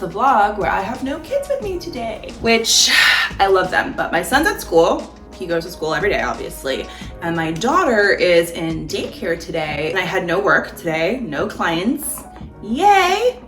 the vlog where I have no kids with me today, which I love them, but my son's at school. He goes to school every day, obviously. And my daughter is in daycare today. And I had no work today, no clients. Yay!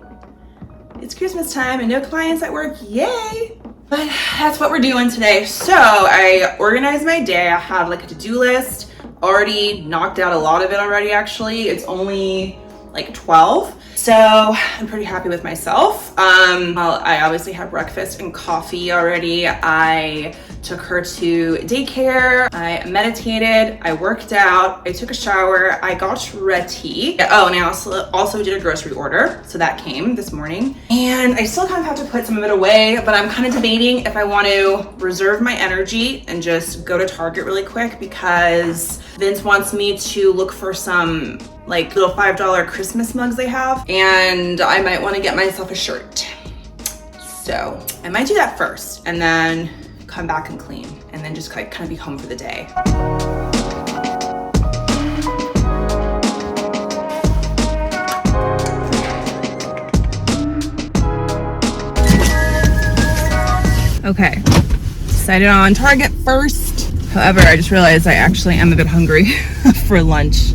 It's Christmas time and no clients at work, yay! But that's what we're doing today. So I organized my day. I have like a to-do list, already knocked out a lot of it already actually. It's only like 12. So I'm pretty happy with myself. I obviously had breakfast and coffee already. I took her to daycare. I meditated. I worked out. I took a shower. I got ready. Oh, and I also did a grocery order. So that came this morning. And I still kind of have to put some of it away, but I'm kind of debating if I want to reserve my energy and just go to Target really quick because Vince wants me to look for some like little $5 Christmas mugs they have, and I might want to get myself a shirt. So I might do that first and then come back and clean and then just kind of be home for the day. Okay, decided on Target first. However, I just realized I actually am a bit hungry for lunch,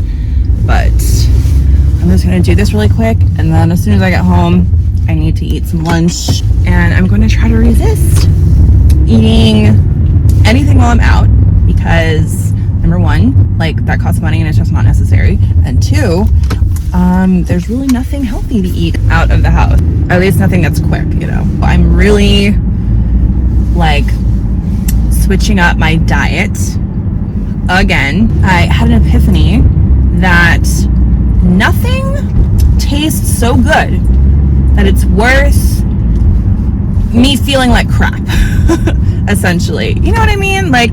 but I'm just gonna do this really quick, and then as soon as I get home, I need to eat some lunch, and I'm going to try to resist eating anything while I'm out because number one, like that costs money and it's just not necessary, and two, there's really nothing healthy to eat out of the house, at least nothing that's quick, you know. I'm really like switching up my diet again. I had an epiphany that nothing tastes so good that it's worth me feeling like crap, essentially. You know what I mean? Like,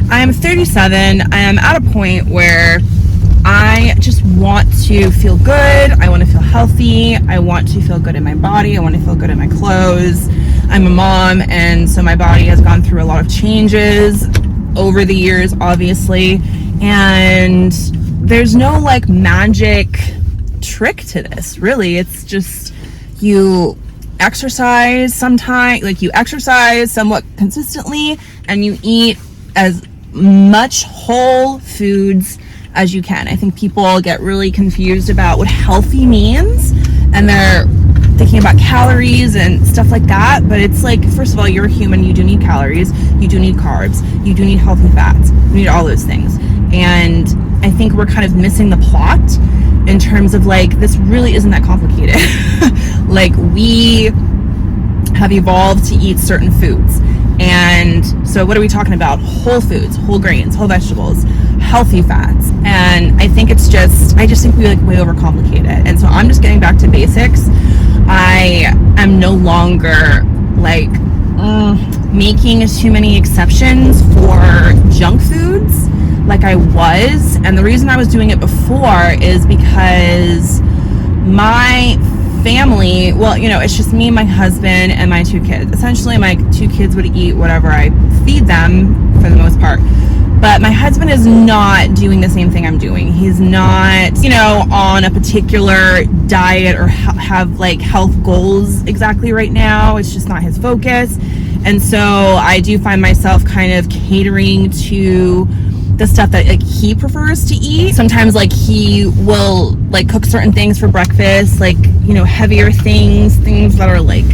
I'm 37. I am at a point where I just want to feel good. I want to feel healthy. I want to feel good in my body. I want to feel good in my clothes. I'm a mom, and so my body has gone through a lot of changes over the years, obviously. And there's no like magic trick to this, really. It's just you exercise sometimes, like you exercise somewhat consistently, and you eat as much whole foods as you can. I think people get really confused about what healthy means, and they're thinking about calories and stuff like that, but it's like, first of all, you're a human, you do need calories, you do need carbs, you do need healthy fats, you need all those things. And I think we're kind of missing the plot in terms of like, this really isn't that complicated. Like, we have evolved to eat certain foods. And so what are we talking about? Whole foods, whole grains, whole vegetables, healthy fats. And I think it's just, I just think we like way overcomplicate it. And so I'm just getting back to basics. I am no longer like making too many exceptions for junk foods like I was. And the reason I was doing it before is because my family, well, you know, it's just me, my husband, and my 2 kids. Essentially, my 2 kids would eat whatever I feed them for the most part. But my husband is not doing the same thing I'm doing. He's not, you know, on a particular diet or have like health goals exactly right now. It's just not his focus. And so I do find myself kind of catering to the stuff that like he prefers to eat. Sometimes like he will like cook certain things for breakfast, like, you know, heavier things that are like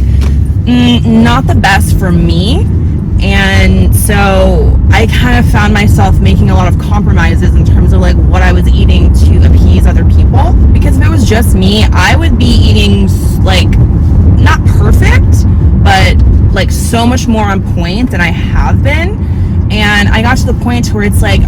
not the best for me. And so I kind of found myself making a lot of compromises in terms of like what I was eating to appease other people, because if it was just me, I would be eating like not perfect, but like so much more on point than I have been. And I got to the point where it's like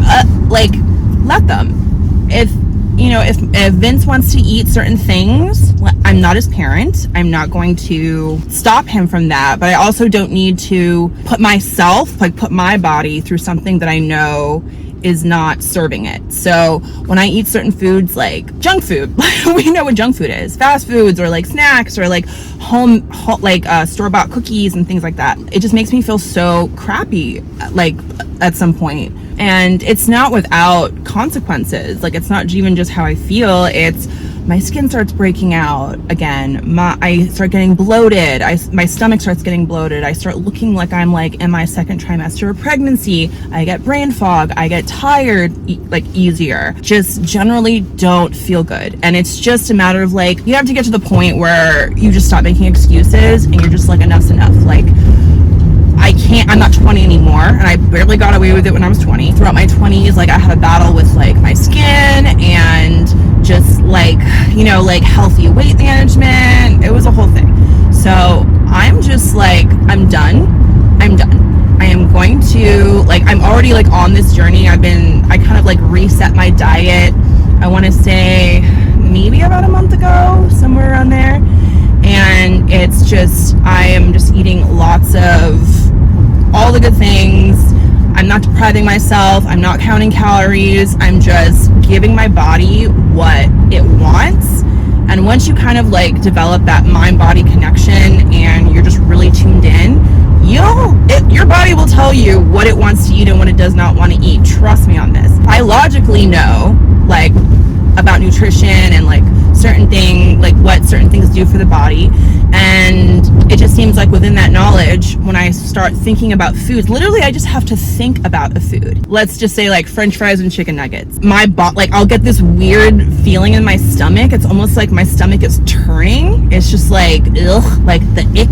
let them. If, you know, if Vince wants to eat certain things, I'm not his parent. I'm not going to stop him from that. But I also don't need to put myself, like put my body through something that I know is not serving it. So when I eat certain foods, like junk food, we know what junk food is, fast foods or like snacks or like home like store-bought cookies and things like that. It just makes me feel so crappy, like at some point. And it's not without consequences. Like, it's not even just how I feel, it's my skin starts breaking out again. I start getting bloated. My stomach starts getting bloated. I start looking like I'm like in my second trimester of pregnancy. I get brain fog. I get tired like easier. Just generally don't feel good. And it's just a matter of like, you have to get to the point where you just stop making excuses and you're just like, enough's enough. Like, I'm not 20 anymore, and I barely got away with it when I was 20. Throughout my 20s, like I had a battle with like my skin and just like, you know, like healthy weight management. It was a whole thing. So I'm just like, I'm done. I am going to, like, I'm already like on this journey. I kind of like reset my diet, I want to say maybe about a month ago, somewhere around there. And it's just, I am just eating lots of all the good things. I'm not depriving myself. I'm not counting calories. I'm just giving my body what it wants. And once you kind of like develop that mind-body connection and you're just really tuned in, your body will tell you what it wants to eat and what it does not want to eat. Trust me on this. I logically know like about nutrition and like certain thing, like what certain things do for the body. And it just seems like within that knowledge, when I start thinking about foods, literally I just have to think about a food. Let's just say like French fries and chicken nuggets. Like I'll get this weird feeling in my stomach. It's almost like my stomach is turning. It's just like, ugh, like the ick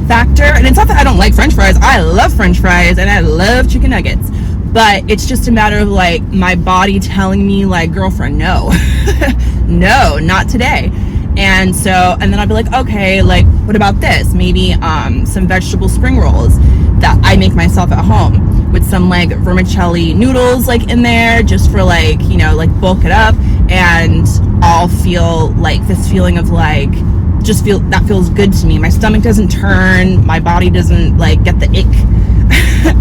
factor. And it's not that I don't like French fries. I love French fries and I love chicken nuggets. But it's just a matter of like my body telling me like, girlfriend, no, no, not today. And then I'll be like, okay, like what about this? Maybe some vegetable spring rolls that I make myself at home with some like vermicelli noodles like in there, just for like, you know, like bulk it up. And I'll feel like this feeling of like, that feels good to me. My stomach doesn't turn, my body doesn't like get the ick.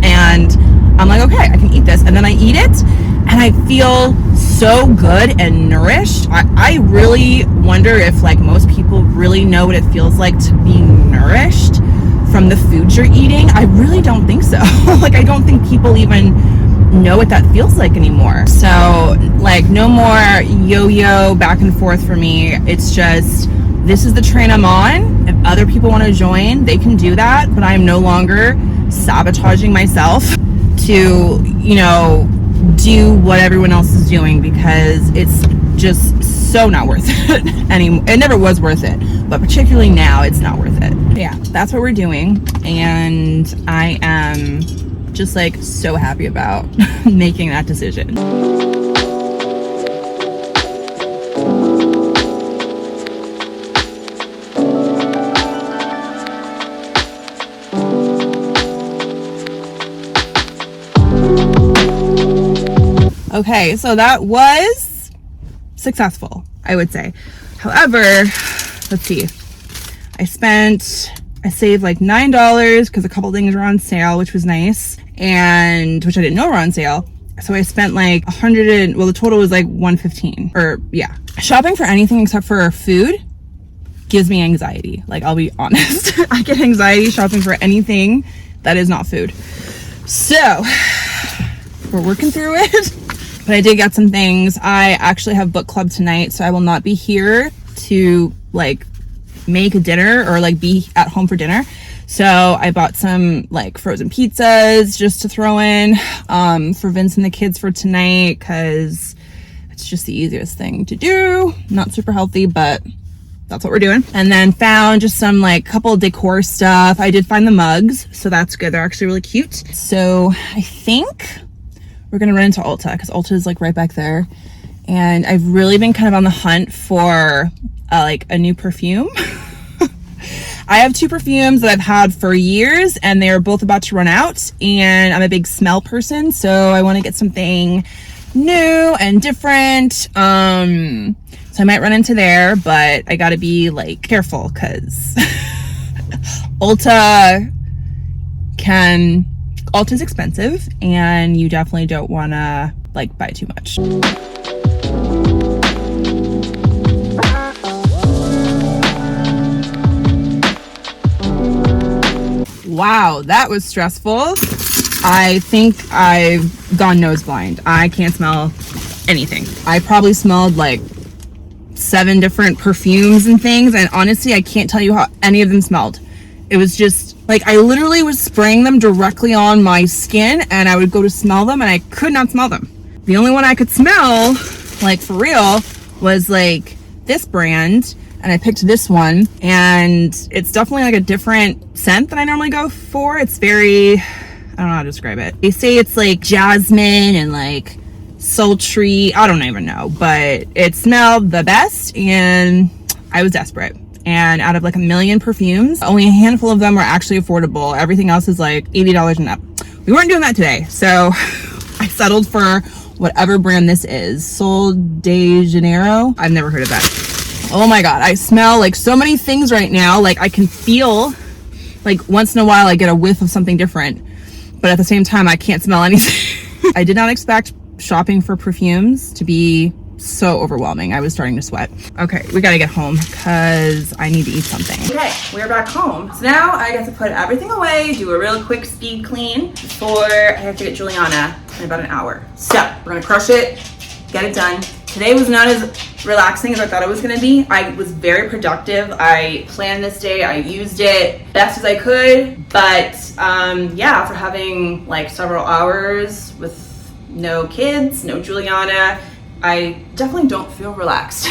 And I'm like, okay, I can eat this. And then I eat it and I feel so good and nourished. I really wonder if like most people really know what it feels like to be nourished from the food you're eating. I really don't think so. Like, I don't think people even know what that feels like anymore. So like no more yo-yo back and forth for me. It's just, this is the train I'm on. If other people want to join, they can do that, but I'm no longer sabotaging myself to, you know, do what everyone else is doing, because it's just so not worth it anymore. It never was worth it, but particularly now it's not worth it. Yeah, that's what we're doing, and I am just like so happy about making that decision. Okay, so that was successful, I would say. However, let's see. I saved like $9 because a couple things were on sale, which was nice, and which I didn't know were on sale. So I spent like the total was like $115, or yeah. Shopping for anything except for food gives me anxiety. Like, I'll be honest. I get anxiety shopping for anything that is not food. So we're working through it. But I did get some things. I actually have book club tonight, so I will not be here to like make a dinner or like be at home for dinner. So I bought some like frozen pizzas just to throw in for Vince and the kids for tonight, because it's just the easiest thing to do. Not super healthy, but that's what we're doing. And then found just some like couple decor stuff. I did find the mugs, so that's good. They're actually really cute. So I think we're gonna run into Ulta, because Ulta is like right back there. And I've really been kind of on the hunt for like a new perfume. I have two perfumes that I've had for years, and they're both about to run out, and I'm a big smell person, so I want to get something new and different. So I might run into there, but I gotta be like careful, because Ulta's expensive, and you definitely don't want to like buy too much. Wow, that was stressful. I think I've gone nose blind. I can't smell anything. I probably smelled like 7 different perfumes and things, and honestly I can't tell you how any of them smelled. It was just like I literally was spraying them directly on my skin, and I would go to smell them and I could not smell them. The only one I could smell, like for real, was like this brand, and I picked this one, and it's definitely like a different scent than I normally go for. It's very, I don't know how to describe it. They say it's like jasmine and like sultry, I don't even know, but it smelled the best and I was desperate. And out of like 1 million perfumes, only a handful of them were actually affordable. Everything else is like $80 and up. We weren't doing that today, so I settled for whatever brand this is. Sol de Janeiro. I've never heard of that. Oh my god, I smell like so many things right now. Like I can feel, like once in a while I get a whiff of something different, but at the same time I can't smell anything. I did not expect shopping for perfumes to be so overwhelming. I was starting to sweat. Okay, we gotta get home because I need to eat something. Okay, we're back home. So now I get to put everything away, do a real quick speed clean before I have to get Juliana in about an hour. So we're gonna crush it, get it done. Today was not as relaxing as I thought it was gonna be. I was very productive. I planned this day, I used it best as I could, but yeah, after having like several hours with no kids, no Juliana, I definitely don't feel relaxed.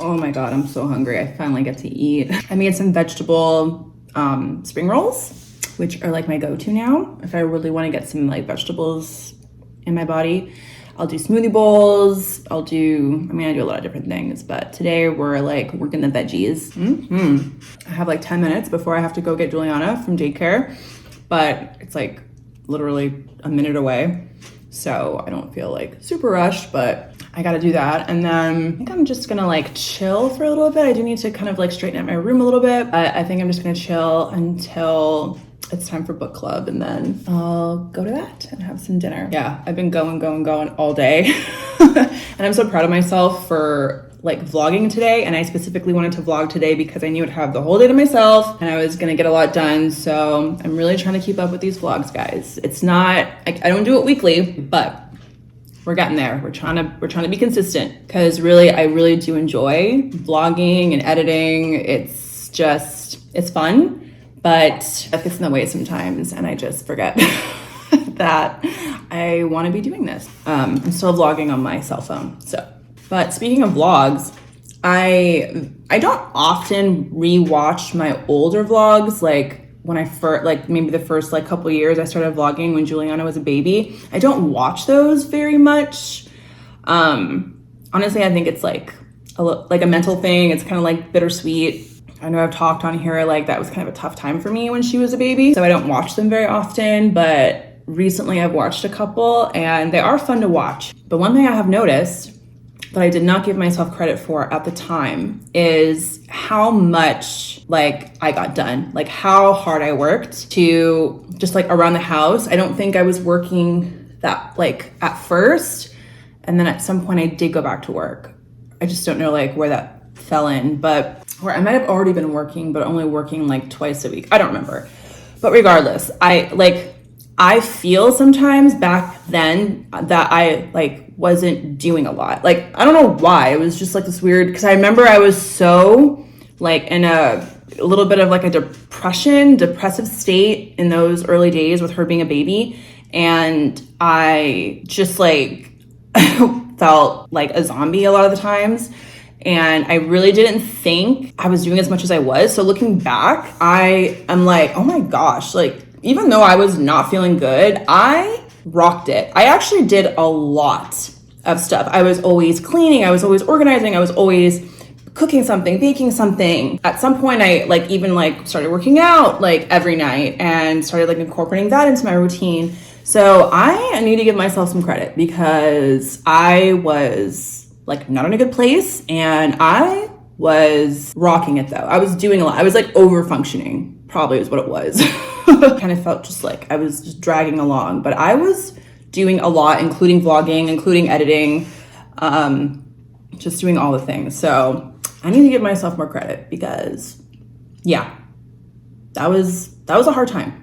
Oh my god, I'm so hungry. I finally get to eat. I made some vegetable spring rolls, which are like my go-to now. If I really want to get some like vegetables in my body, I'll do smoothie bowls. I do a lot of different things, but today we're like working the veggies. I have like 10 minutes before I have to go get Juliana from daycare, but it's like literally a minute away. So I don't feel like super rushed, but I gotta do that. And then I think I'm just gonna like chill for a little bit. I do need to kind of like straighten out my room a little bit, but I think I'm just gonna chill until it's time for book club, and then I'll go to that and have some dinner. Yeah, I've been going all day. And I'm so proud of myself for like vlogging today, and I specifically wanted to vlog today because I knew I'd have the whole day to myself and I was gonna get a lot done. So I'm really trying to keep up with these vlogs, guys. It's not, I don't do it weekly, but we're getting there. We're trying to be consistent, because really, I really do enjoy vlogging and editing. It's fun, but that gets in the way sometimes, and I just forget that I want to be doing this. I'm still vlogging on my cell phone. So, but speaking of vlogs, I don't often rewatch my older vlogs, like when I first, like maybe the first like couple years I started vlogging when Juliana was a baby. I don't watch those very much. Honestly, I think it's like a mental thing. It's kind of like bittersweet. I know I've talked on here, like that was kind of a tough time for me when she was a baby, so I don't watch them very often, but recently I've watched a couple and they are fun to watch. But one thing I have noticed that I did not give myself credit for at the time is how much like I got done, like how hard I worked to just like around the house. I don't think I was working that like at first, and then at some point I did go back to work. I just don't know like where that fell in, but where I might have already been working, but only working like twice a week. I don't remember. But regardless, I feel sometimes back then that I like wasn't doing a lot. Like, I don't know why. It was just like this weird, because I remember I was so like in a little bit of like a depressive state in those early days with her being a baby. And I just like felt like a zombie a lot of the times. And I really didn't think I was doing as much as I was. So looking back, I am like, oh my gosh, like even though I was not feeling good, I rocked it. I actually did a lot of stuff. I was always cleaning, I was always organizing, I was always cooking something, baking something. At some point I like even like started working out like every night and started like incorporating that into my routine. So I need to give myself some credit, because I was like not in a good place. And I was rocking it though. I was doing a lot. I was like over functioning, probably is what it was. Kind of felt just like I was just dragging along, but I was doing a lot, including vlogging, including editing, just doing all the things. So I need to give myself more credit because yeah, that was a hard time.